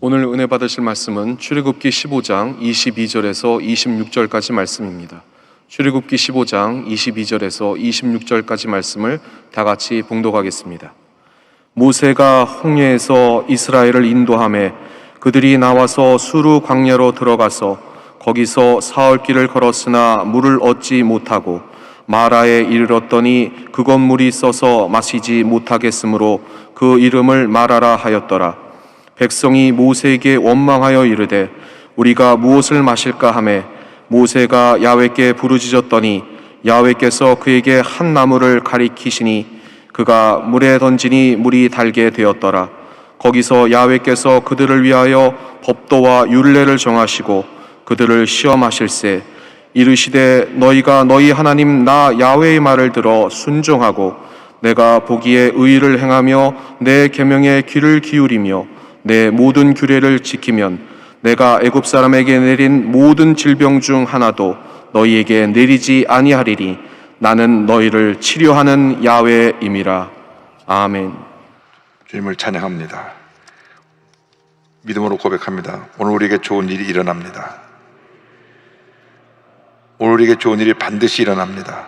오늘 은혜 받으실 말씀은 출애굽기 15장 22절에서 26절까지 말씀입니다. 출애굽기 15장 22절에서 26절까지 말씀을 다 같이 봉독하겠습니다. 모세가 홍해에서 이스라엘을 인도하매 그들이 나와서 수르 광야로 들어가서 거기서 사흘길을 걸었으나 물을 얻지 못하고 마라에 이르렀더니 그곳 물이 써서 마시지 못하겠으므로 그 이름을 마라라 하였더라. 백성이 모세에게 원망하여 이르되 우리가 무엇을 마실까 하매 모세가 야훼께 부르짖었더니 야훼께서 그에게 한 나무를 가리키시니 그가 물에 던지니 물이 달게 되었더라. 거기서 야훼께서 그들을 위하여 법도와 율례를 정하시고 그들을 시험하실세 이르시되 너희가 너희 하나님 나 야훼의 말을 들어 순종하고 내가 보기에 의를 행하며 내 계명에 귀를 기울이며 내 모든 규례를 지키면 내가 애굽 사람에게 내린 모든 질병 중 하나도 너희에게 내리지 아니하리니 나는 너희를 치료하는 야훼임이라. 아멘. 주님을 찬양합니다. 믿음으로 고백합니다. 오늘 우리에게 좋은 일이 일어납니다. 오늘 우리에게 좋은 일이 반드시 일어납니다.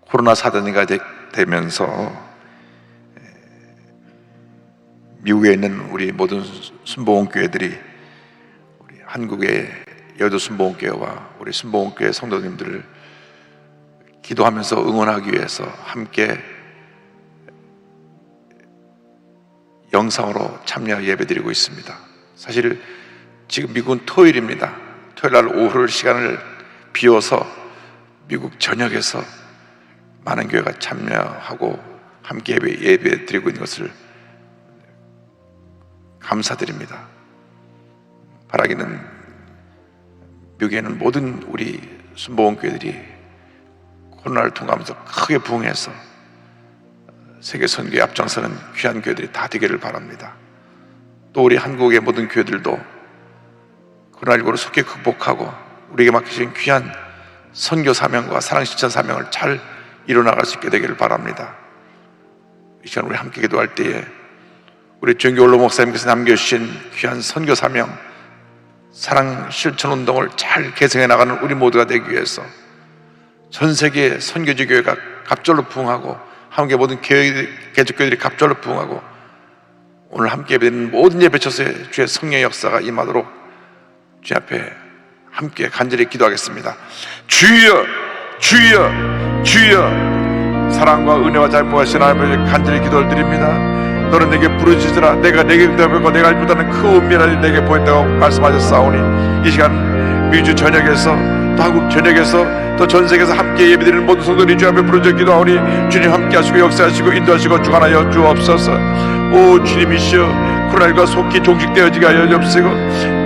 코로나 사단이가 되면서 미국에 있는 우리 모든 순복음교회들이 우리 한국의 여도 순복음교회와 우리 순복음교회 성도님들을 기도하면서 응원하기 위해서 함께 영상으로 참여 예배드리고 있습니다. 사실 지금 미국은 토요일입니다. 토요일 날 오후 시간을 비워서 미국 전역에서 많은 교회가 참여하고 함께 예배 드리고 있는 것을 감사드립니다. 바라기는 미국에는 모든 우리 순복음교회들이 코로나를 통과하면서 크게 부흥해서 세계 선교에 앞장서는 귀한 교회들이 다 되기를 바랍니다. 또 우리 한국의 모든 교회들도 코로나19를 속히 극복하고 우리에게 맡기신 귀한 선교 사명과 사랑 실천 사명을 잘 이뤄나갈 수 있게 되기를 바랍니다. 이 시간 우리 함께 기도할 때에 우리 정교올로 목사님께서 남겨주신 귀한 선교 사명, 사랑 실천 운동을 잘 개성해 나가는 우리 모두가 되기 위해서 전 세계 선교지 교회가 갑절로 부흥하고 함께 모든 개척교회들이 갑절로 부흥하고 오늘 함께 예배드리는 모든 예배처소에 주의 성령의 역사가 임하도록 주 앞에 함께 간절히 기도하겠습니다. 주여, 주여, 주여, 사랑과 은혜와 잘보하신 하나님 간절히 기도를 드립니다. 너는 내게 부르짖으라. 내가 내게 응답하고 내가 알보다는 그 은밀한 일 내게 보였다고 말씀하셨사오니 이 시간 미주 전역에서 또 한국 전역에서 또 전 세계에서 함께 예배드리는 모든 성도들이 주 앞에 부르짖어 기도하오니 주님 함께 하시고 역사하시고 인도하시고 주관하여 주옵소서. 오 주님이시여, 코로나19가 속히 종식되어지게 하여 주옵시고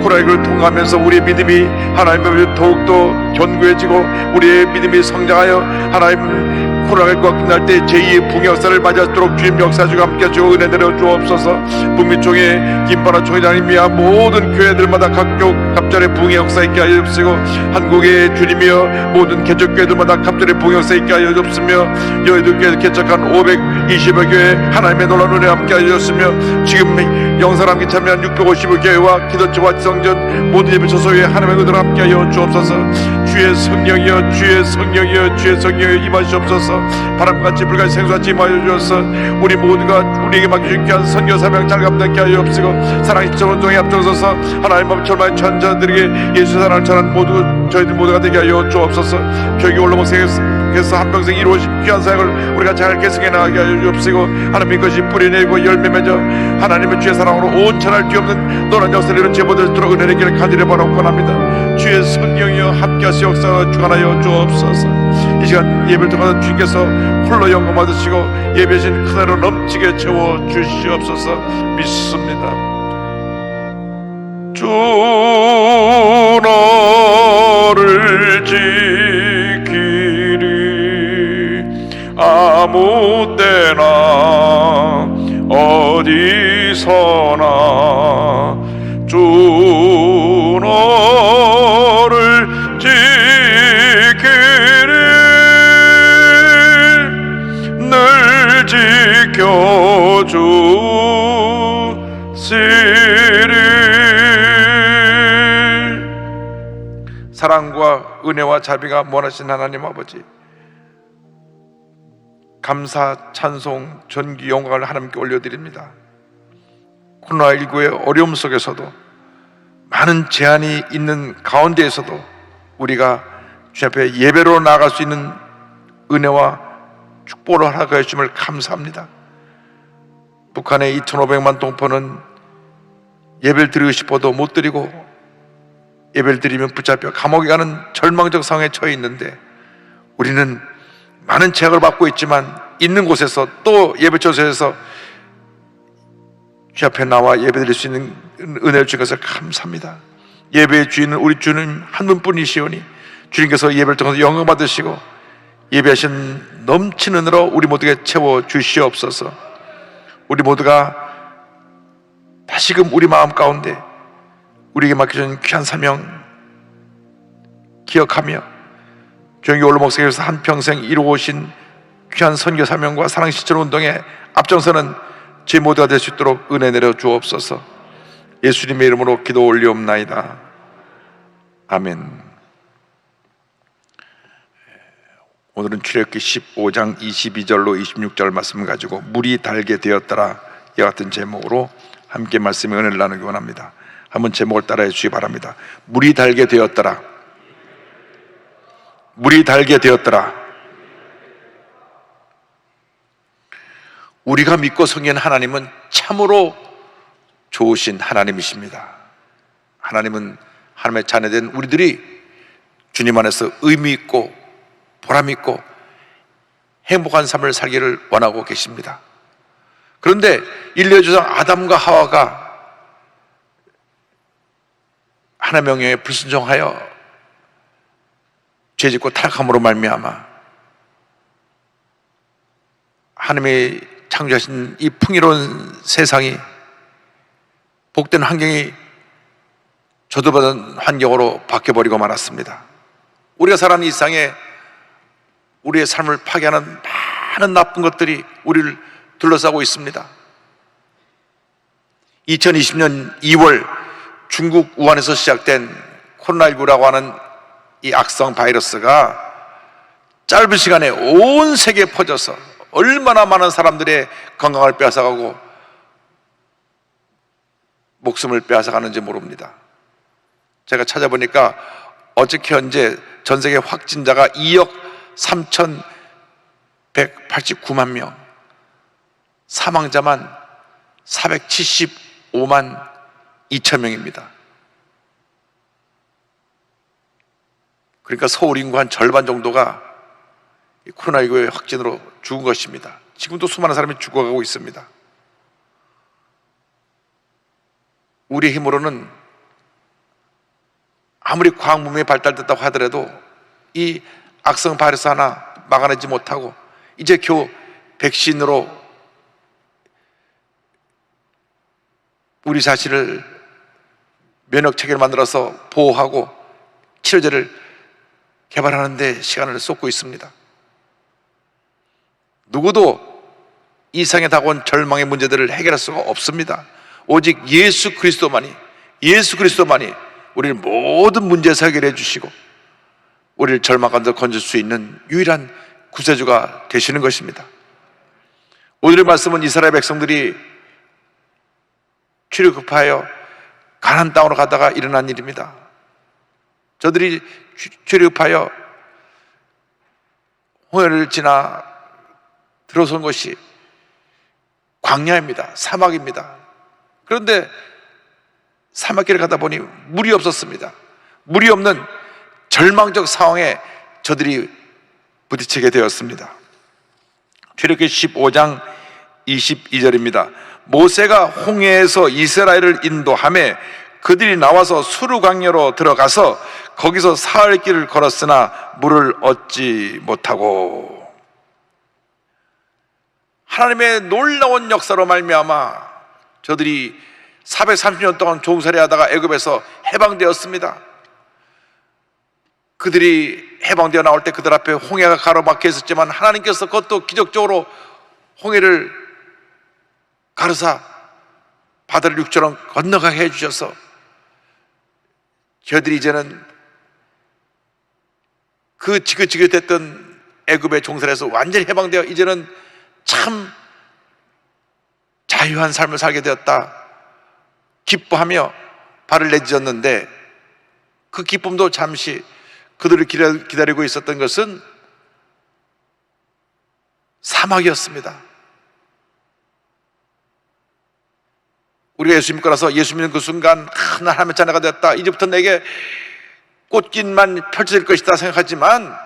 코로나19를 통과하면서 우리의 믿음이 하나님 앞에 더욱더 견고해지고 우리의 믿음이 성장하여 하나님 코로나19가 끝날 때 제2의 붕의 역사를 맞이하도록 주님 역사주가 함께 하시고 은혜 내려 주옵소서. 북미총회 김바라 총회장님이야 모든 교회들마다 각교 갑절의 붕의 역사 있게 하여 주옵시고 한국의 주님이여 모든 개척교회들마다 갑절의 붕의 역사 있게 하여 주옵시며 여의도교회에서 개척한 520여 교회 하나님의 놀라운 은혜 함께 하여 주옵시며 지금 영상 함께 참여한 650여 교회와 기도처와 지성전 모든 예배 처소에 하나님의 은혜를 함께 하여 주옵소서. 주의 성령이여, 주의 성령이여, 주의 성령이여 임하시옵소서. 바람같이 불같이 생수같이 임하여 주옵소서. 우리 모두가 우리에게 맡겨주신 귀한 선교 사명 잘 감당케 하여 주옵시고 사랑 실천 운동에 앞장서서 하나님 앞에 절망의 천자들에게 예수 사랑을 전한 모두 저희들 모두가 되게 하여 주옵소서. 교육이 올로목생에서 한평생 이루어진 귀한 사역을 우리가 잘 계승해 나가게 하여 주옵시고 하나님의 것이 뿌리내고 열매 맺어 하나님의 주의 사랑으로 온 천하를 뒤엎는 노란 역사를 이룬 제보들도록 은혜의 길을 간절히 바라고 합니다. 주의 성령이여 함께 하시 역사가 주관하여 주옵소서. 이 시간 예배를 통해서 주님께서 홀로 영광 받으시고 예배신 그대로 넘치게 채워 주시옵소서. 믿습니다. 주 너를 지키리 아무 때나 어디서나 주 너를 지키리 늘 지켜 사랑과 은혜와 자비가 무한하신 하나님 아버지, 감사, 찬송, 존귀, 영광을 하나님께 올려드립니다. 코로나19의 어려움 속에서도, 많은 제한이 있는 가운데에서도 우리가 주 앞에 예배로 나아갈 수 있는 은혜와 축복을 허락하여 주심을 감사합니다. 북한의 2,500만 동포는 예배를 드리고 싶어도 못 드리고, 예배를 드리면 붙잡혀 감옥에 가는 절망적 상황에 처해 있는데, 우리는 많은 제약을 받고 있지만 있는 곳에서 또 예배처소에서 주 앞에 나와 예배드릴 수 있는 은혜를 주신 것을 감사합니다. 예배의 주인은 우리 주님 한 분뿐이시오니 주님께서 예배를 통해서 영광 받으시고 예배하신 넘치는 은혜로 우리 모두에게 채워 주시옵소서. 우리 모두가 다시금 우리 마음 가운데 우리에게 맡겨진 귀한 사명 기억하며 조영기 원로 목사님께서 한평생 이루어오신 귀한 선교 사명과 사랑 실천 운동에 앞장서는 제 모두가 될 수 있도록 은혜 내려 주옵소서. 예수님의 이름으로 기도 올리옵나이다. 아멘. 오늘은 출애굽기 15장 22절로 26절 말씀을 가지고 물이 달게 되었더라, 이와 같은 제목으로 함께 말씀의 은혜를 나누기 원합니다. 한번 제목을 따라해 주시기 바랍니다. 물이 달게 되었더라. 물이 달게 되었더라. 우리가 믿고 섬기는 하나님은 참으로 좋으신 하나님이십니다. 하나님은 하나님의 자녀된 우리들이 주님 안에서 의미 있고 보람 있고 행복한 삶을 살기를 원하고 계십니다. 그런데 인류의 조상 아담과 하와가 하나님의 명령에 불순종하여 죄짓고 타락함으로 말미암아 하나님이 창조하신 이 풍요로운 세상이, 복된 환경이 저주받은 환경으로 바뀌어버리고 말았습니다. 우리가 살아가는 이 세상에 우리의 삶을 파괴하는 많은 나쁜 것들이 우리를 둘러싸고 있습니다. 2020년 2월 중국 우한에서 시작된 코로나19라고 하는 이 악성 바이러스가 짧은 시간에 온 세계에 퍼져서 얼마나 많은 사람들의 건강을 빼앗아가고 목숨을 빼앗아가는지 모릅니다. 제가 찾아보니까 어저께 현재 전 세계 확진자가 2억 3,189만 명, 사망자만 475만 2천 명입니다. 그러니까 서울 인구 한 절반 정도가 코로나19의 확진으로 죽은 것입니다. 지금도 수많은 사람이 죽어가고 있습니다. 우리의 힘으로는 아무리 과학 문명이 발달됐다고 하더라도 이 악성 바이러스 하나 막아내지 못하고 이제 겨우 백신으로 우리 자신을 면역 체계를 만들어서 보호하고 치료제를 개발하는 데 시간을 쏟고 있습니다. 누구도 이 세상에 다가온 절망의 문제들을 해결할 수가 없습니다. 오직 예수 그리스도만이 우리를 모든 문제에서 해결해 주시고 우리를 절망 가운데 건질 수 있는 유일한 구세주가 되시는 것입니다. 오늘의 말씀은 이스라엘 백성들이 출애굽하여 가나안 땅으로 가다가 일어난 일입니다. 저들이 출애굽하여 홍해를 지나 들어선 것이 광야입니다. 사막입니다. 그런데 사막길을 가다 보니 물이 없었습니다. 물이 없는 절망적 상황에 저들이 부딪히게 되었습니다. 출애굽기 15장 22절입니다. 모세가 홍해에서 이스라엘을 인도하며 그들이 나와서 수르 광야로 들어가서 거기서 사흘 길을 걸었으나 물을 얻지 못하고, 하나님의 놀라운 역사로 말미암아 저들이 430년 동안 종살이하다가 애굽에서 해방되었습니다. 그들이 해방되어 나올 때 그들 앞에 홍해가 가로막혀 있었지만 하나님께서 그것도 기적적으로 홍해를 가르사 바다를 육처럼 건너가게 해주셔서 저희들이 이제는 그 지긋지긋했던 애굽의 종살에서 완전히 해방되어 이제는 참 자유한 삶을 살게 되었다 기뻐하며 발을 내딛었는데, 그 기쁨도 잠시 그들을 기다리고 있었던 것은 사막이었습니다. 우리가 예수 믿고 나서 예수 믿는 그 순간 나 하나님의 자녀가 되었다, 이제부터 내게 꽃길만 펼쳐질 것이다 생각하지만,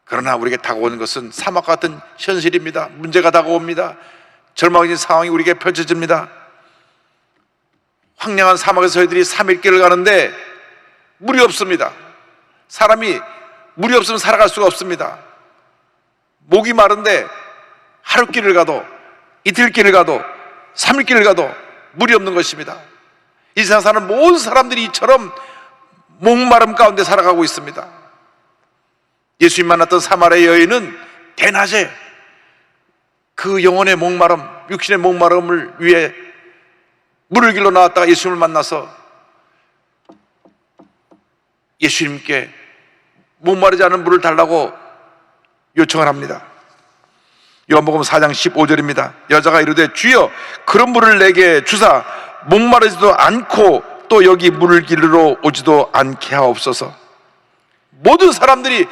그러나 우리에게 다가오는 것은 사막 같은 현실입니다. 문제가 다가옵니다. 절망적인 상황이 우리에게 펼쳐집니다. 황량한 사막에서 저희들이 3일 길을 가는데 물이 없습니다. 사람이 물이 없으면 살아갈 수가 없습니다. 목이 마른데 하루 길을 가도 이틀 길을 가도 3일 길을 가도 물이 없는 것입니다. 이 세상 사는 모든 사람들이 이처럼 목마름 가운데 살아가고 있습니다. 예수님 만났던 사마리아 여인은 대낮에 그 영혼의 목마름, 육신의 목마름을 위해 물을 길러 나왔다가 예수님을 만나서 예수님께 목마르지 않은 물을 달라고 요청을 합니다. 요한복음 4장 15절입니다. 여자가 이르되 주여 그런 물을 내게 주사 목마르지도 않고 또 여기 물을 길러 오지도 않게 하옵소서. 모든 사람들이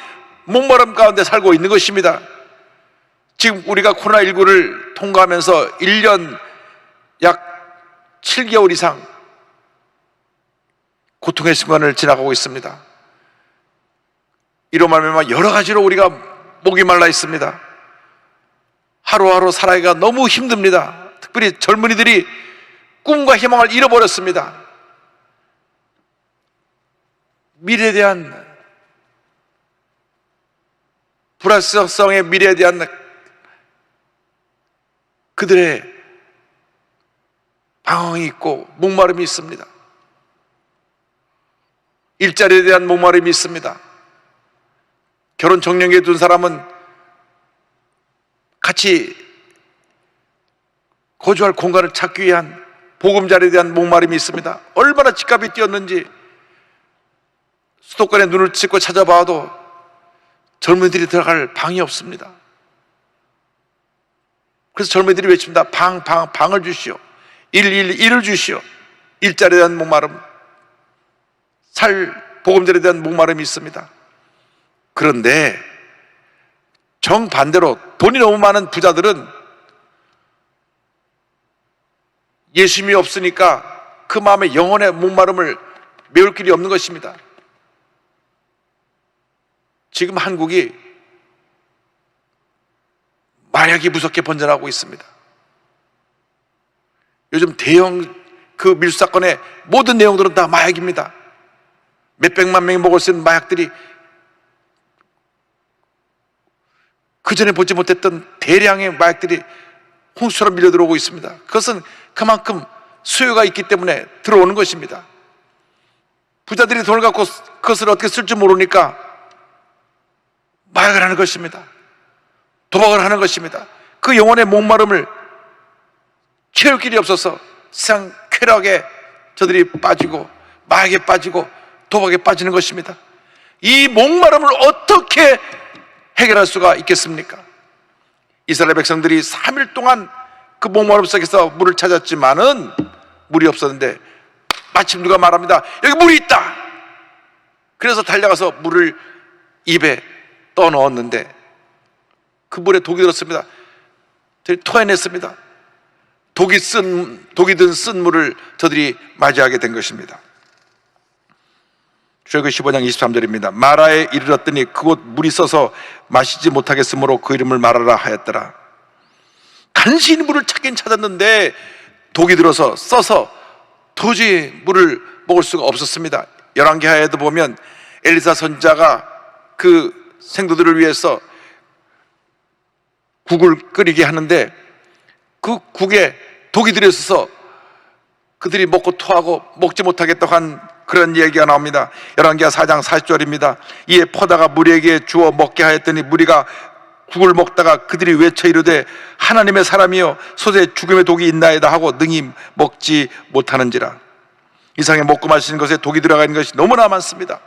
목마름 가운데 살고 있는 것입니다. 지금 우리가 코로나19를 통과하면서 1년 약 7개월 이상 고통의 순간을 지나가고 있습니다. 이로 말미암아 여러 가지로 우리가 목이 말라 있습니다. 하루하루 살아가기가 너무 힘듭니다. 특별히 젊은이들이 꿈과 희망을 잃어버렸습니다. 미래에 대한 불확실성의 미래에 대한 그들의 방황이 있고 목마름이 있습니다. 일자리에 대한 목마름이 있습니다. 결혼 정년기에 둔 사람은 같이 거주할 공간을 찾기 위한 보금자리에 대한 목마름이 있습니다. 얼마나 집값이 뛰었는지 수도권에 눈을 찢고 찾아봐도 젊은이들이 들어갈 방이 없습니다. 그래서 젊은이들이 외칩니다. 방을 주시오. 111을 주시오. 일자리에 대한 목마름, 보금자리에 대한 목마름이 있습니다. 그런데 정반대로 돈이 너무 많은 부자들은 예수님이 없으니까 그 마음의 영혼의 목마름을 메울 길이 없는 것입니다. 지금 한국이 마약이 무섭게 번져나가고 있습니다. 요즘 대형 그 밀수사건의 모든 내용들은 다 마약입니다. 몇백만 명이 먹을 수 있는 마약들이 그전에 보지 못했던 대량의 마약들이 홍수처럼 밀려 들어오고 있습니다. 그것은 그만큼 수요가 있기 때문에 들어오는 것입니다. 부자들이 돈을 갖고 그것을 어떻게 쓸 줄 모르니까 마약을 하는 것입니다. 도박을 하는 것입니다. 그 영혼의 목마름을 채울 길이 없어서 세상 쾌락에 저들이 빠지고 마약에 빠지고 도박에 빠지는 것입니다. 이 목마름을 어떻게 해결할 수가 있겠습니까? 이스라엘 백성들이 3일 동안 그 목마름 속에서 물을 찾았지만은 물이 없었는데 마침 누가 말합니다. 여기 물이 있다. 그래서 달려가서 물을 입에 떠넣었는데 그 물에 독이 들었습니다. 저들이 토해냈습니다. 독이 든 쓴 물을 저들이 맞이하게 된 것입니다. 출애굽기 15장 23절입니다. 마라에 이르렀더니 그곳 물이 써서 마시지 못하겠으므로 그 이름을 마라라 하였더라. 간신히 물을 찾긴 찾았는데 독이 들어서 써서 도저히 물을 먹을 수가 없었습니다. 열왕기하에도 보면 엘리사 선지자가 그 생도들을 위해서 국을 끓이게 하는데 그 국에 독이 들어있어서 그들이 먹고 토하고 먹지 못하겠다고 한 그런 얘기가 나옵니다. 열왕기하 4장 40절입니다. 이에 퍼다가 무리에게 주어 먹게 하였더니 무리가 국을 먹다가 그들이 외쳐 이르되 하나님의 사람이여 솥에 죽음의 독이 있나이다 하고 능히 먹지 못하는지라. 이상에 먹고 마시는 것에 독이 들어가 있는 것이 너무나 많습니다.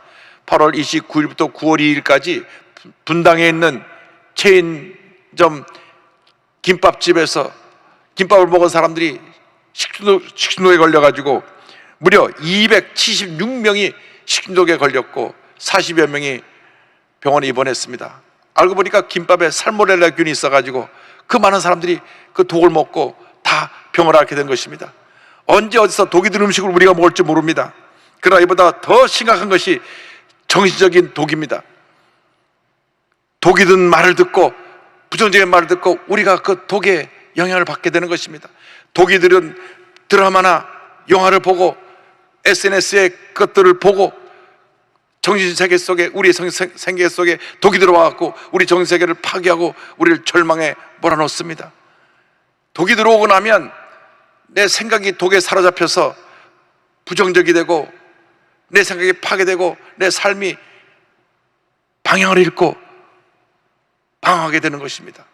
8월 29일부터 9월 2일까지 분당에 있는 체인점 김밥집에서 김밥을 먹은 사람들이 식중독에 걸려가지고 무려 276명이 식중독에 걸렸고 40여 명이 병원에 입원했습니다. 알고 보니까 김밥에 살모넬라균이 있어가지고 그 많은 사람들이 그 독을 먹고 다 병을 앓게 된 것입니다. 언제 어디서 독이 든 음식을 우리가 먹을지 모릅니다. 그러나 이보다 더 심각한 것이 정신적인 독입니다. 독이 든 말을 듣고 부정적인 말을 듣고 우리가 그 독에 영향을 받게 되는 것입니다. 독이 들은 드라마나 영화를 보고 SNS의 것들을 보고 정신세계 속에 우리의 생계 속에 독이 들어와갖고 우리 정신세계를 파괴하고 우리를 절망에 몰아넣습니다. 독이 들어오고 나면 내 생각이 독에 사로잡혀서 부정적이 되고 내 생각이 파괴되고 내 삶이 방향을 잃고 방황하게 되는 것입니다.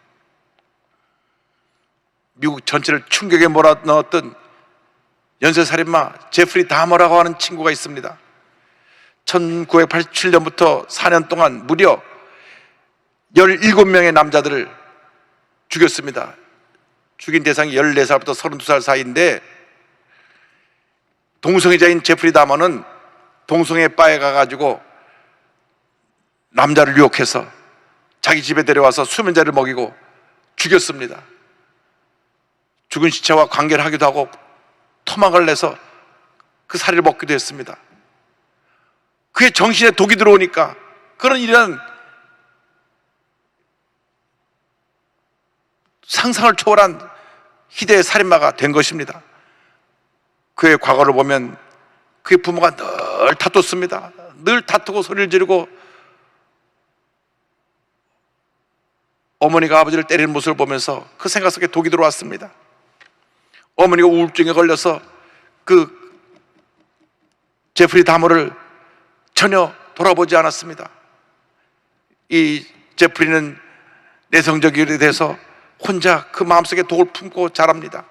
미국 전체를 충격에 몰아넣었던 연쇄살인마 제프리 다머라고 하는 친구가 있습니다. 1987년부터 4년 동안 무려 17명의 남자들을 죽였습니다. 죽인 대상이 14살부터 32살 사이인데 동성애자인 제프리 다머는 동성애 바에 가가지고 남자를 유혹해서 자기 집에 데려와서 수면제를 먹이고 죽였습니다. 죽은 시체와 관계를 하기도 하고 토막을 내서 그 살해를 먹기도 했습니다. 그의 정신에 독이 들어오니까 그런 이런 상상을 초월한 희대의 살인마가 된 것입니다. 그의 과거를 보면 그의 부모가 늘 다퉜습니다. 늘 다투고 소리를 지르고 어머니가 아버지를 때리는 모습을 보면서 그 생각 속에 독이 들어왔습니다. 어머니가 우울증에 걸려서 그 제프리 다머를 전혀 돌아보지 않았습니다. 이 제프리는 내성적이 돼서 혼자 그 마음속에 독을 품고 자랍니다.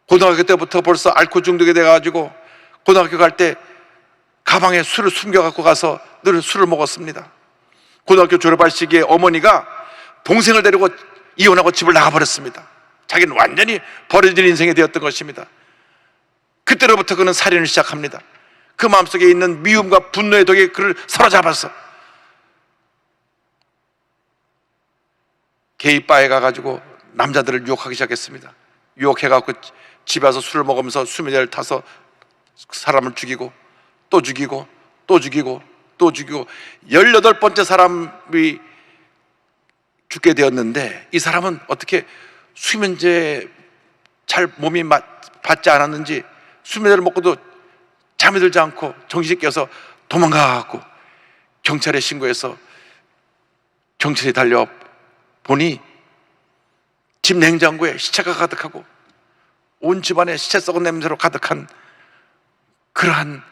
고등학교 때부터 벌써 알코올 중독이 돼가지고 고등학교 갈 때 가방에 술을 숨겨갖고 가서 늘 술을 먹었습니다. 고등학교 졸업할 시기에 어머니가 동생을 데리고 이혼하고 집을 나가버렸습니다. 자기는 완전히 버려진 인생이 되었던 것입니다. 그때로부터 그는 살인을 시작합니다. 그 마음속에 있는 미움과 분노의 독이 그를 사로잡아서 게이바에 가가지고 남자들을 유혹하기 시작했습니다. 유혹해갖고 집에 와서 술을 먹으면서 수면제를 타서 사람을 죽이고 또 죽이고 또 죽이고 또 죽이고 18번째 사람이 죽게 되었는데 이 사람은 어떻게 수면제 잘 몸이 받지 않았는지 수면제를 먹고도 잠이 들지 않고 정신이 깨서 도망가고 경찰에 신고해서 경찰이 달려 보니 집 냉장고에 시체가 가득하고 온 집안에 시체 썩은 냄새로 가득한 그러한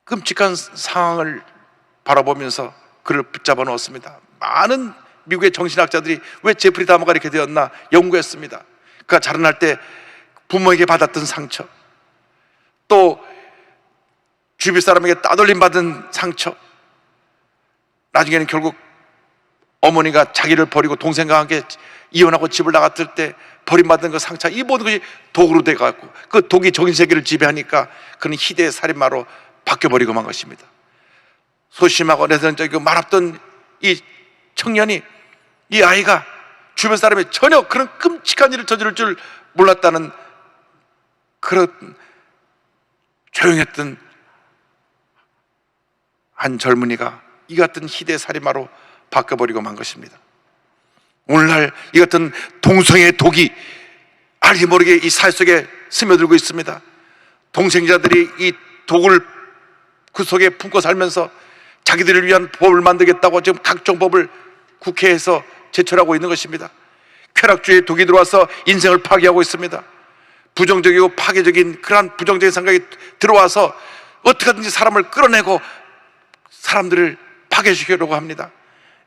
끔찍한 상황을 바라보면서 그를 붙잡아 놓았습니다. 많은 미국의 정신학자들이 왜 제프리 다머가 이렇게 되었나 연구했습니다. 그가 자라날 때 부모에게 받았던 상처, 또 주변 사람에게 따돌림 받은 상처, 나중에는 결국 어머니가 자기를 버리고 동생과 함께 이혼하고 집을 나갔을 때 버림받은 그 상처, 이 모든 것이 독으로 돼가지고 그 독이 정신세계를 지배하니까 그는 희대의 살인마로 바뀌어버리고 만 것입니다. 소심하고 내성적이고 말없던 이 청년이, 이 아이가 주변 사람이 전혀 그런 끔찍한 일을 저지를 줄 몰랐다는 그런 조용했던 한 젊은이가 이 같은 희대의 살인마로 바뀌어버리고 만 것입니다. 오늘날 이 같은 동성애의 독이 알게 모르게 이 사회 속에 스며들고 있습니다. 동성애자들이 이 독을 그 속에 품고 살면서 자기들을 위한 법을 만들겠다고 지금 각종 법을 국회에서 제출하고 있는 것입니다. 쾌락주의의 독이 들어와서 인생을 파괴하고 있습니다. 부정적이고 파괴적인 그러한 부정적인 생각이 들어와서 어떻게든지 사람을 끌어내고 사람들을 파괴시키려고 합니다.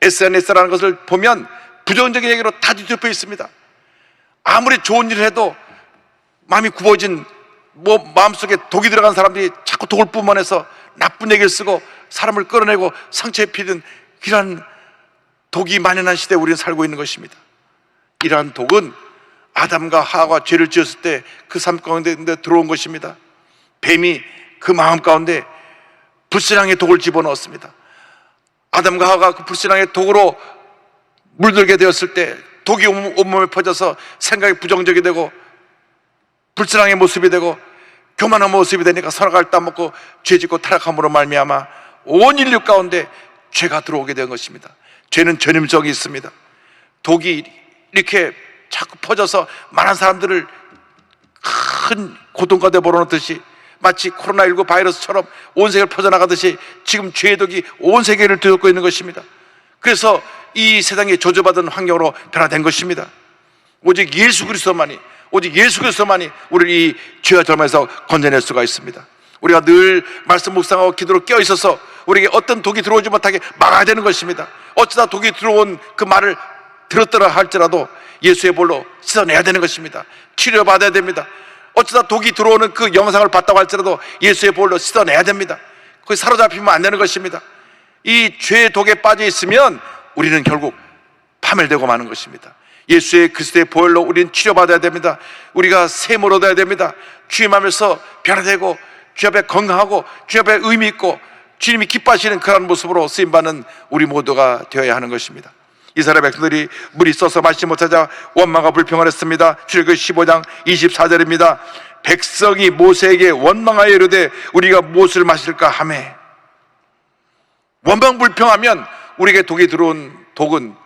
SNS라는 것을 보면 부정적인 얘기로 다 뒤덮여 있습니다. 아무리 좋은 일을 해도 마음이 굽어진, 마음속에 독이 들어간 사람들이 자꾸 독을 뿜어내서 나쁜 얘기를 쓰고 사람을 끌어내고 상처에 피든 이러한 독이 만연한 시대에 우리는 살고 있는 것입니다. 이러한 독은 아담과 하와가 죄를 지었을 때 그 삶 가운데 들어온 것입니다. 뱀이 그 마음 가운데 불신앙의 독을 집어넣었습니다. 아담과 하와가 그 불신앙의 독으로 물들게 되었을 때 독이 온몸에 퍼져서 생각이 부정적이 되고 불신앙의 모습이 되고 교만한 모습이 되니까 선악과를 따먹고 죄짓고 타락함으로 말미암아 온 인류 가운데 죄가 들어오게 된 것입니다. 죄는 전염성이 있습니다. 독이 이렇게 자꾸 퍼져서 많은 사람들을 큰 고통 가운데 몰아넣듯이 마치 코로나19 바이러스처럼 온 세계를 퍼져나가듯이 지금 죄의 독이 온 세계를 뒤덮고 있는 것입니다. 그래서 이 세상에 저주받은 환경으로 변화된 것입니다. 오직 예수 그리스도만이 우리를 이 죄와 절망에서 건져낼 수가 있습니다. 우리가 늘 말씀 묵상하고 기도로 깨어 있어서 우리에게 어떤 독이 들어오지 못하게 막아야 되는 것입니다. 어쩌다 독이 들어온 그 말을 들었더라 할지라도 예수의 볼로 씻어내야 되는 것입니다. 치료받아야 됩니다. 어쩌다 독이 들어오는 그 영상을 봤다고 할지라도 예수의 볼로 씻어내야 됩니다. 거기 사로잡히면 안 되는 것입니다. 이 죄의 독에 빠져 있으면 우리는 결국 파멸되고 마는 것입니다. 예수의 그리스도의 보혈로 우리는 치료받아야 됩니다. 우리가 샘을 얻어야 됩니다. 주임하면서 변화되고 주 앞에 건강하고 주 앞에 의미 있고 주님이 기뻐하시는 그런 모습으로 쓰임받는 우리 모두가 되어야 하는 것입니다. 이스라엘 백성들이 물이 있어서 마시지 못하자 원망과 불평을 했습니다. 출애굽기 15장 24절입니다. 백성이 모세에게 원망하여 이르되 우리가 무엇을 마실까 하매. 원망 불평하면 우리에게 독이 들어온 독은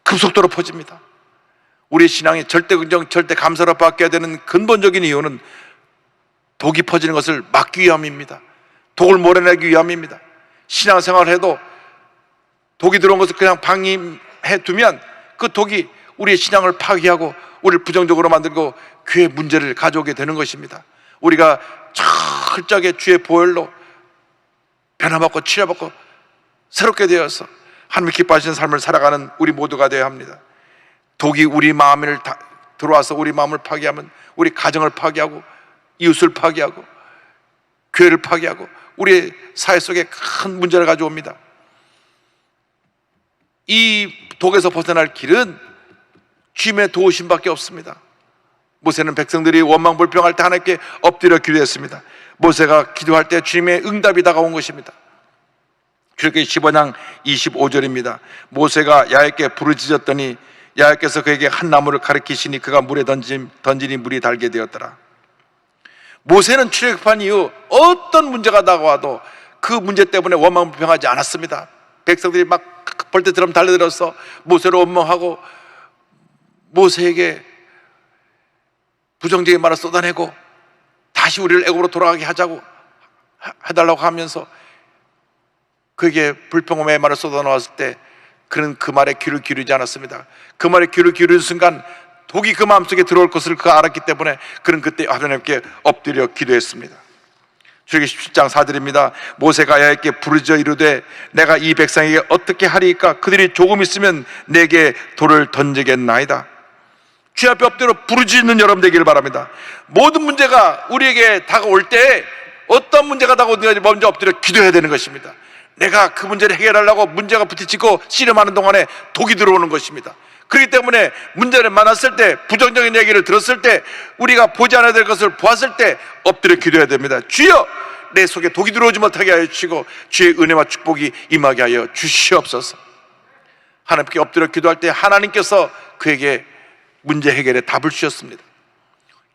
급속도로 퍼집니다. 우리 신앙이 절대 긍정, 절대 감사로 바뀌어야 되는 근본적인 이유는 독이 퍼지는 것을 막기 위함입니다. 독을 몰아내기 위함입니다. 신앙생활을 해도 독이 들어온 것을 그냥 방임해 두면 그 독이 우리의 신앙을 파괴하고 우리를 부정적으로 만들고 교회 문제를 가져오게 되는 것입니다. 우리가 철저하게 주의 보혈로 변화받고 치료받고 새롭게 되어서 하나님 기뻐하시는 삶을 살아가는 우리 모두가 되어야 합니다. 독이 우리 마음을 들어와서 우리 마음을 파괴하면 우리 가정을 파괴하고 이웃을 파괴하고 교회를 파괴하고 우리의 사회 속에 큰 문제를 가져옵니다. 이 독에서 벗어날 길은 주님의 도우심밖에 없습니다. 모세는 백성들이 원망 불평할 때 하나님께 엎드려 기도했습니다. 모세가 기도할 때 주님의 응답이 다가온 것입니다. 출애굽기 15장 25절입니다. 모세가 야훼께 부르짖었더니 야훼께서 그에게 한 나무를 가리키시니 그가 물에 던지니 물이 달게 되었더라. 모세는 출애굽한 이후 어떤 문제가 다가와도 그 문제 때문에 원망 불평하지 않았습니다. 백성들이 막 벌떼처럼 달려들어서 모세를 원망하고 모세에게 부정적인 말을 쏟아내고 다시 우리를 애굽으로 돌아가게 하자고 해달라고 하면서 그에게 불평함의 말을 쏟아놓았을 때 그는 그 말에 귀를 기울이지 않았습니다. 그 말에 귀를 기울이는 순간 독이 그 마음속에 들어올 것을 그가 알았기 때문에 그는 그때 하나님께 엎드려 기도했습니다. 출애굽기 17장 4절입니다. 모세가 야훼께 부르짖어 이르되 내가 이 백성에게 어떻게 하리이까? 그들이 조금 있으면 내게 돌을 던지겠나이다. 주 앞에 엎드려 부르짖는 여러분 되기를 바랍니다. 모든 문제가 우리에게 다가올 때 어떤 문제가 다가오든지 먼저 엎드려 기도해야 되는 것입니다. 내가 그 문제를 해결하려고 문제가 부딪히고 씨름하는 동안에 독이 들어오는 것입니다. 그렇기 때문에 문제를 만났을 때 부정적인 얘기를 들었을 때 우리가 보지 않아야 될 것을 보았을 때 엎드려 기도해야 됩니다. 주여 내 속에 독이 들어오지 못하게 하여 주시고 주의 은혜와 축복이 임하게 하여 주시옵소서. 하나님께 엎드려 기도할 때 하나님께서 그에게 문제 해결에 답을 주셨습니다.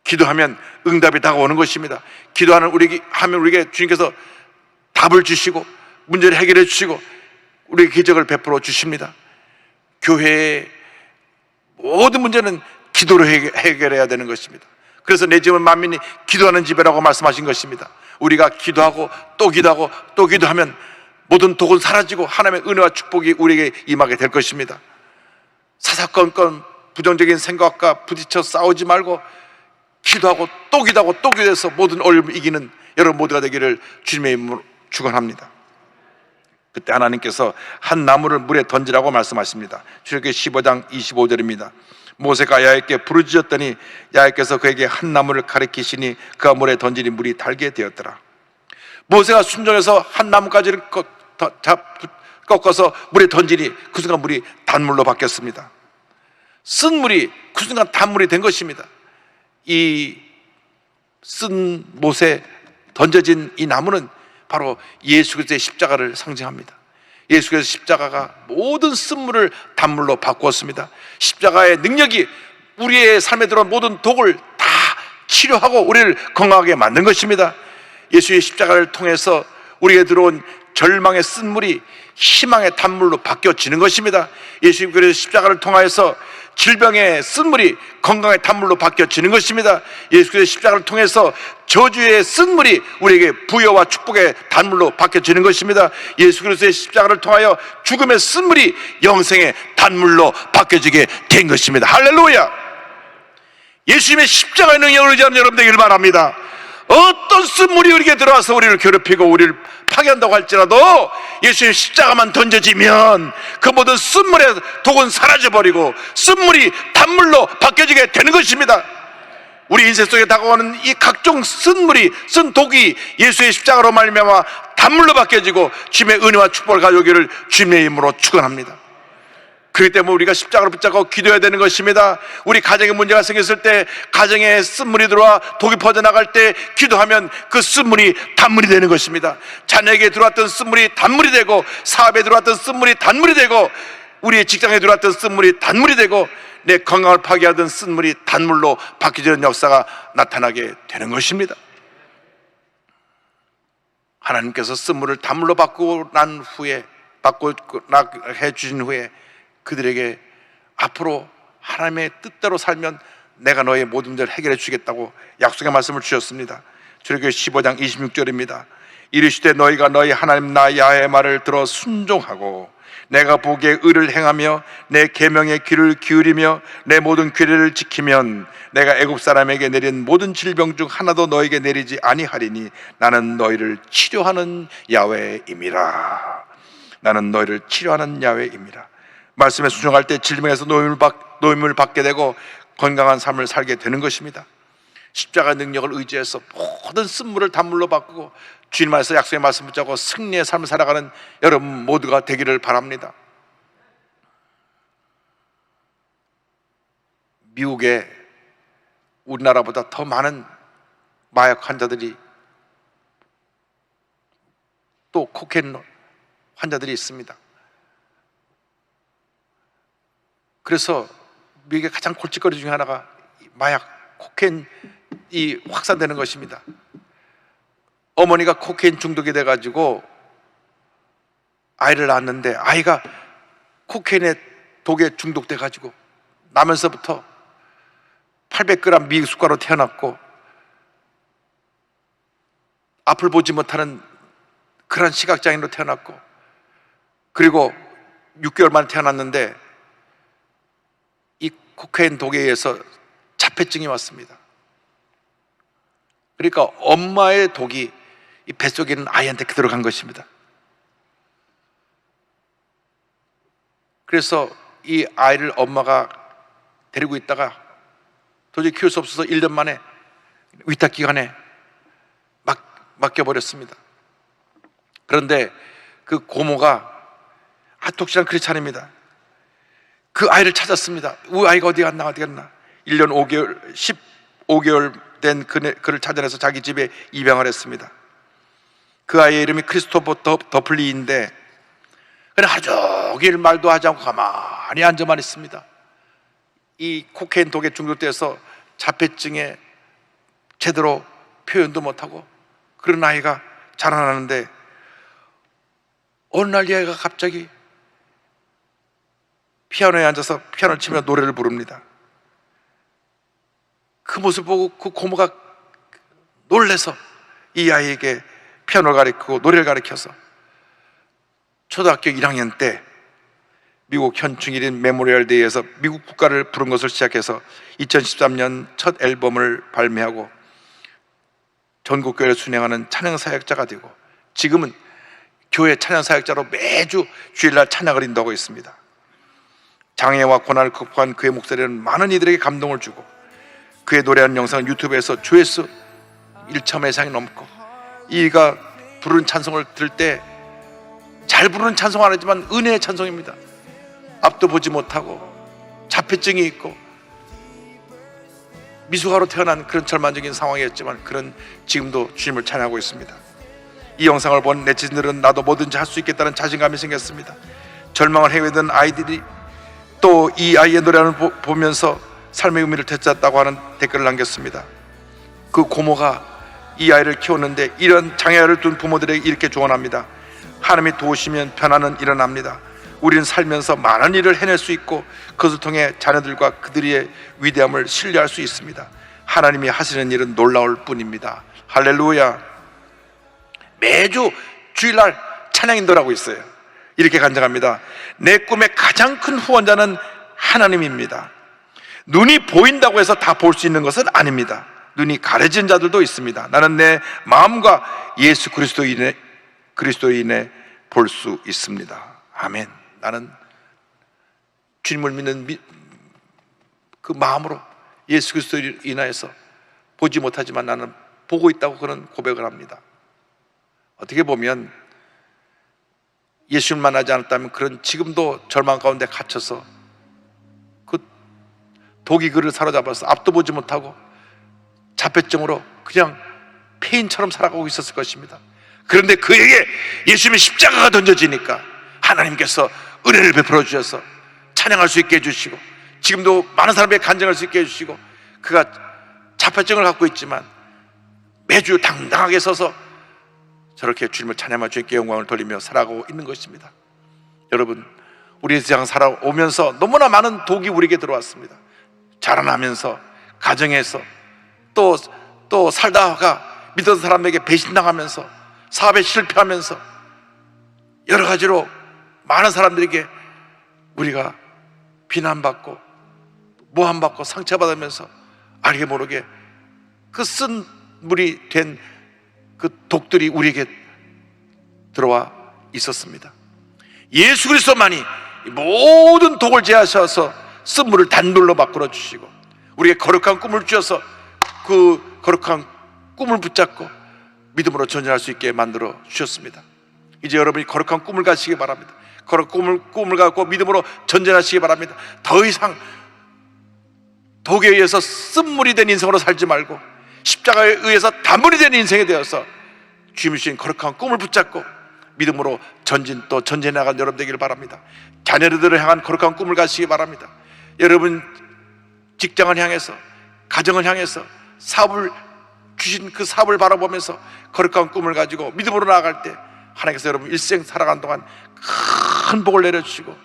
기도하면 응답이 다가오는 것입니다. 기도하면 우리에게 주님께서 답을 주시고 문제를 해결해 주시고 우리에게 기적을 베풀어 주십니다. 교회의 모든 문제는 기도로 해결해야 되는 것입니다. 그래서 내 집은 만민이 기도하는 집이라고 말씀하신 것입니다. 우리가 기도하고 또 기도하고 또 기도하면 모든 독은 사라지고 하나님의 은혜와 축복이 우리에게 임하게 될 것입니다. 사사건건 부정적인 생각과 부딪혀 싸우지 말고 기도하고 또 기도하고 또 기도해서 모든 어려움을 이기는 여러분 모두가 되기를 주님의 이름으로 축원합니다. 그때 하나님께서 한 나무를 물에 던지라고 말씀하십니다. 출애굽기 15장 25절입니다. 모세가 야훼께 부르짖었더니 야훼께서 그에게 한 나무를 가리키시니 그가 물에 던지니 물이 달게 되었더라. 모세가 순종해서 한 나무까지를 꺾어서 물에 던지니 그 순간 물이 단물로 바뀌었습니다. 쓴 물이 그 순간 단물이 된 것입니다. 이 쓴 못에 던져진 이 나무는 바로 예수 그리스도의 십자가를 상징합니다. 예수 그리스도의 십자가가 모든 쓴물을 단물로 바꾸었습니다. 십자가의 능력이 우리의 삶에 들어온 모든 독을 다 치료하고 우리를 건강하게 만든 것입니다. 예수의 십자가를 통해서 우리에게 들어온 절망의 쓴물이 희망의 단물로 바뀌어지는 것입니다. 예수 그리스도의 십자가를 통하여서 질병의 쓴물이 건강의 단물로 바뀌어지는 것입니다. 예수 그리스도의 십자가를 통해서 저주의 쓴물이 우리에게 부여와 축복의 단물로 바뀌어지는 것입니다. 예수 그리스도의 십자가를 통하여 죽음의 쓴물이 영생의 단물로 바뀌어지게 된 것입니다. 할렐루야! 예수님의 십자가의 능력을 의지하는 여러분들에게 바랍니다. 어떤 쓴물이 우리에게 들어와서 우리를 괴롭히고 우리를 파괴한다고 할지라도 예수의 십자가만 던져지면 그 모든 쓴물의 독은 사라져버리고 쓴물이 단물로 바뀌어지게 되는 것입니다. 우리 인생 속에 다가오는 이 각종 쓴물이, 쓴 독이 예수의 십자가로 말미암아 단물로 바뀌어지고 주님의 은혜와 축복을 가져오기를 주님의 이름으로 축원합니다. 그렇기 때문에 우리가 십자가를 붙잡고 기도해야 되는 것입니다. 우리 가정에 문제가 생겼을 때, 가정에 쓴물이 들어와 독이 퍼져나갈 때 기도하면 그 쓴물이 단물이 되는 것입니다. 자녀에게 들어왔던 쓴물이 단물이 되고, 사업에 들어왔던 쓴물이 단물이 되고, 우리의 직장에 들어왔던 쓴물이 단물이 되고, 내 건강을 파괴하던 쓴물이 단물로 바뀌는 역사가 나타나게 되는 것입니다. 하나님께서 쓴물을 단물로 바꾸고 난 후에, 해 주신 후에 그들에게 앞으로 하나님의 뜻대로 살면 내가 너의 모든 문제를 해결해 주겠다고 약속의 말씀을 주셨습니다. 출애굽기 15장 26절입니다. 이르시되 너희가 너희 하나님 나 야훼의 말을 들어 순종하고 내가 보기에 의를 행하며 내 계명에 귀를 기울이며 내 모든 규례를 지키면 내가 애굽 사람에게 내린 모든 질병 중 하나도 너에게 내리지 아니하리니 나는 너희를 치료하는 야훼임이라. 나는 너희를 치료하는 야훼임이라. 말씀에 순종할 때 질병에서 노임을 받게 되고 건강한 삶을 살게 되는 것입니다. 십자가의 능력을 의지해서 모든 쓴물을 단물로 바꾸고 주님 안에서 약속의 말씀 붙잡고 승리의 삶을 살아가는 여러분 모두가 되기를 바랍니다. 미국에 우리나라보다 더 많은 마약 환자들이, 또 코케인 환자들이 있습니다. 그래서 미국의 가장 골칫거리 중에 하나가 마약, 코케인이 확산되는 것입니다. 어머니가 코케인 중독이 돼가지고 아이를 낳았는데 아이가 코케인의 독에 중독돼가지고 나면서부터 800g 미숫가루 태어났고 앞을 보지 못하는 그런 시각장애인으로 태어났고, 그리고 6개월 만에 태어났는데 이 코케인 독에 의해서 자폐증이 왔습니다. 그러니까 엄마의 독이 이 뱃속에 있는 아이한테 그대로 간 것입니다. 그래서 이 아이를 엄마가 데리고 있다가 도저히 키울 수 없어서 1년 만에 위탁기관에 맡겨버렸습니다. 그런데 그 고모가 독실한 크리스찬입니다. 그 아이를 찾았습니다. 우리 아이가 어디 갔나 1년 15개월 된 그를 찾아내서 자기 집에 입양을 했습니다. 그 아이의 이름이 크리스토퍼 더플리인데 그냥 하루 종일 말도 하지 않고 가만히 앉아만 있습니다. 이 코케인 독에 중독돼서 자폐증에 제대로 표현도 못하고 그런 아이가 자라나는데, 어느 날 이 아이가 갑자기 피아노에 앉아서 피아노를 치며 노래를 부릅니다. 그 모습 보고 그 고모가 놀래서 이 아이에게 피아노를 가르치고 노래를 가르쳐서 초등학교 1학년 때 미국 현충일인 메모리얼 데이에서 미국 국가를 부른 것을 시작해서 2013년 첫 앨범을 발매하고 전국교회를 순행하는 찬양 사역자가 되고, 지금은 교회 찬양 사역자로 매주 주일날 찬양을 인도하고 있습니다. 장애와 고난을 극복한 그의 목소리는 많은 이들에게 감동을 주고, 그의 노래하는 영상은 유튜브에서 조회수 1천 이상이 넘고, 이가 부르는 찬송을 들을 때 잘 부르는 찬송 아니지만 은혜의 찬송입니다. 앞도 보지 못하고 자폐증이 있고 미숙아로 태어난 그런 절망적인 상황이었지만, 그런 지금도 주님을 찬양하고 있습니다. 이 영상을 본 네티즌들은 나도 뭐든지 할 수 있겠다는 자신감이 생겼습니다. 절망을 헤매던 아이들이 또 이 아이의 노래를 보면서 삶의 의미를 되찾았다고 하는 댓글을 남겼습니다. 그 고모가 이 아이를 키웠는데 이런 장애를 둔 부모들에게 이렇게 조언합니다. 하나님이 도우시면 변화는 일어납니다. 우리는 살면서 많은 일을 해낼 수 있고 그것을 통해 자녀들과 그들의 위대함을 신뢰할 수 있습니다. 하나님이 하시는 일은 놀라울 뿐입니다. 할렐루야. 매주 주일날 찬양 인도를 하고 있어요. 이렇게 간증합니다. 내 꿈의 가장 큰 후원자는 하나님입니다. 눈이 보인다고 해서 다 볼 수 있는 것은 아닙니다. 눈이 가려진 자들도 있습니다. 나는 내 마음과 예수 그리스도로 인해 볼 수 있습니다. 아멘. 나는 주님을 믿는 그 마음으로 예수 그리스도로 인하여서 보지 못하지만 나는 보고 있다고 그런 고백을 합니다. 어떻게 보면 예수를 만나지 않았다면 그런 지금도 절망 가운데 갇혀서 그 독이 그를 사로잡아서 앞도 보지 못하고 자폐증으로 그냥 폐인처럼 살아가고 있었을 것입니다. 그런데 그에게 예수님의 십자가가 던져지니까 하나님께서 은혜를 베풀어 주셔서 찬양할 수 있게 해주시고, 지금도 많은 사람에게 간증할 수 있게 해주시고, 그가 자폐증을 갖고 있지만 매주 당당하게 서서 저렇게 주님을 찬양하며 주님께 영광을 돌리며 살아가고 있는 것입니다. 여러분, 우리 세상 살아오면서 너무나 많은 독이 우리에게 들어왔습니다. 자라나면서, 가정에서, 또 살다가 믿던 사람에게 배신당하면서, 사업에 실패하면서, 여러 가지로 많은 사람들에게 우리가 비난받고 모함받고 상처받으면서 알게 모르게 그 쓴 물이 된 그 독들이 우리에게 들어와 있었습니다. 예수 그리스도만이 모든 독을 제하셔서 쓴 물을 단물로 바꾸어 주시고 우리에게 거룩한 꿈을 주셔서 그 거룩한 꿈을 붙잡고 믿음으로 전진할 수 있게 만들어 주셨습니다. 이제 여러분이 거룩한 꿈을 가시기 바랍니다. 거룩한 꿈을 갖고 믿음으로 전진하시기 바랍니다. 더 이상 독에 의해서 쓴물이 된 인생으로 살지 말고 십자가에 의해서 단물이 된 인생이 되어서 주님이 주신 거룩한 꿈을 붙잡고 믿음으로 전진해 나간 여러분 되기를 바랍니다. 자녀들을 향한 거룩한 꿈을 가시기 바랍니다. 여러분 직장을 향해서, 가정을 향해서 사업을 주신 그 사업을 바라보면서 거룩한 꿈을 가지고 믿음으로 나아갈 때 하나님께서 여러분 일생 살아가는 동안 큰 복을 내려주시고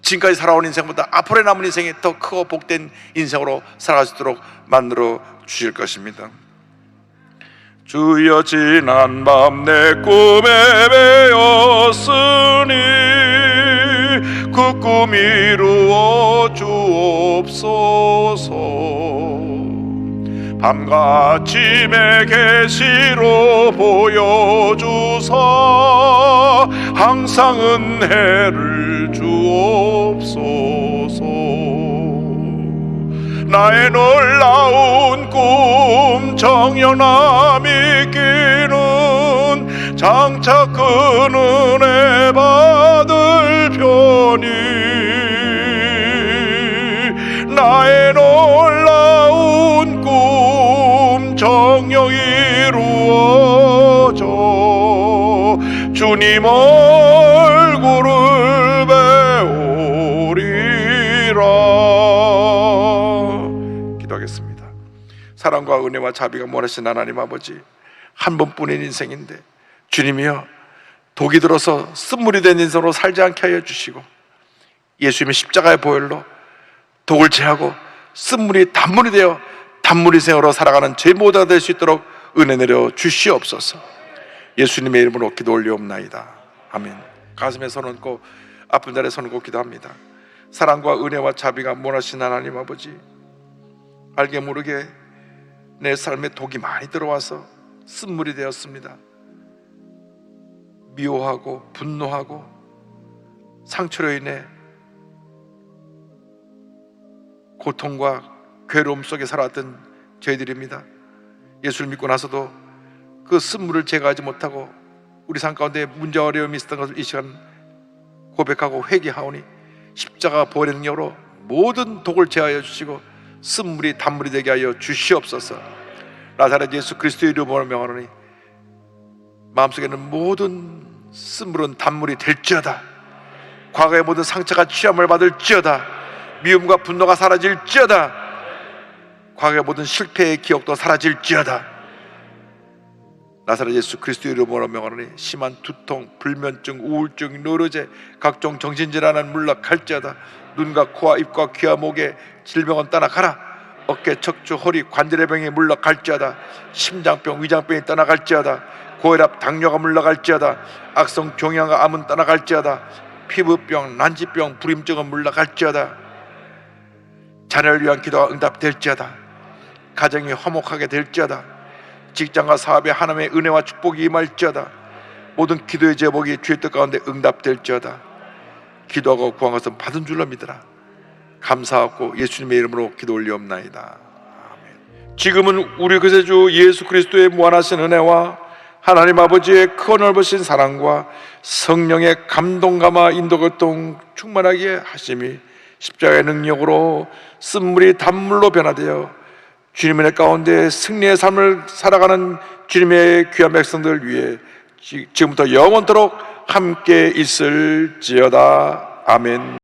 지금까지 살아온 인생보다 앞으로의 남은 인생이 더 크고 복된 인생으로 살아갈 수 있도록 만들어 주실 것입니다. 주여 지난 밤 내 꿈에 배었으니 그 꿈 이루어 주옵소서. 밤과 아침의 계시로 보여주사 항상 은혜를 주옵소서. 나의 놀라운 꿈 정령함 있기는 장차 그 은혜 받을 편이 나의 놀라운 꿈 정령 이루어져 주님 얼굴을 배우리라. 기도하겠습니다. 사랑과 은혜와 자비가 원하신 하나님 아버지, 한 번뿐인 인생인데 주님이여 독이 들어서 쓴물이 된 인생으로 살지 않게 하여 주시고 예수님의 십자가의 보혈로 독을 제하고 쓴물이 단물이 되어 단물이 생으로 살아가는 제 모두가 될 수 있도록 은혜 내려 주시옵소서. 예수님의 이름으로 기도 올리옵나이다. 아멘. 가슴에 손 얹고 아픈 자리에 손 얹고 기도합니다. 사랑과 은혜와 자비가 원하신 하나님 아버지, 알게 모르게 내 삶에 독이 많이 들어와서 쓴물이 되었습니다. 미워하고 분노하고 상처로 인해 고통과 괴로움 속에 살아왔던 저희들입니다. 예수를 믿고 나서도 그 쓴물을 제거하지 못하고 우리 삶 가운데 문제와 어려움이 있었던 것을 이 시간 고백하고 회개하오니 십자가 보혈의 능력으로 모든 독을 제하여 주시고 쓴물이 단물이 되게 하여 주시옵소서. 나사렛 예수 그리스도의 이름으로 명하노니 마음속에 있는 모든 쓴물은 단물이 될지어다. 과거의 모든 상처가 취함을 받을지어다. 미움과 분노가 사라질지어다. 과거의 모든 실패의 기억도 사라질지어다. 나사렛 예수 그리스도의 이름으로 명하노니 심한 두통, 불면증, 우울증, 노르제, 각종 정신질환은 물러갈지어다. 눈과 코와 입과 귀와 목의 질병은 떠나가라. 어깨, 척추, 허리, 관절의 병이 물러갈지어다. 심장병, 위장병이 떠나갈지어다. 고혈압, 당뇨가 물러갈지어다. 악성 종양과 암은 떠나갈지어다. 피부병, 난치병, 불임증은 물러갈지어다. 자녀를 위한 기도가 응답될지어다. 가정이 화목하게 될지어다. 직장과 사업에 하나님의 은혜와 축복이 임할지어다. 모든 기도의 제목이 주의 뜻 가운데 응답될지어다. 기도하고 구한 것은 받은 줄로 믿으라. 감사하고 예수님의 이름으로 기도 올리옵나이다. 아멘. 지금은 우리 구세주 예수 그리스도의 무한하신 은혜와 하나님 아버지의 크고 넓으신 사랑과 성령의 감동감화 인도교통 충만하게 하심이 십자가의 능력으로 쓴물이 단물로 변화되어 주님의 은혜 가운데 승리의 삶을 살아가는 주님의 귀한 백성들 위해 지금부터 영원토록 함께 있을지어다. 아멘.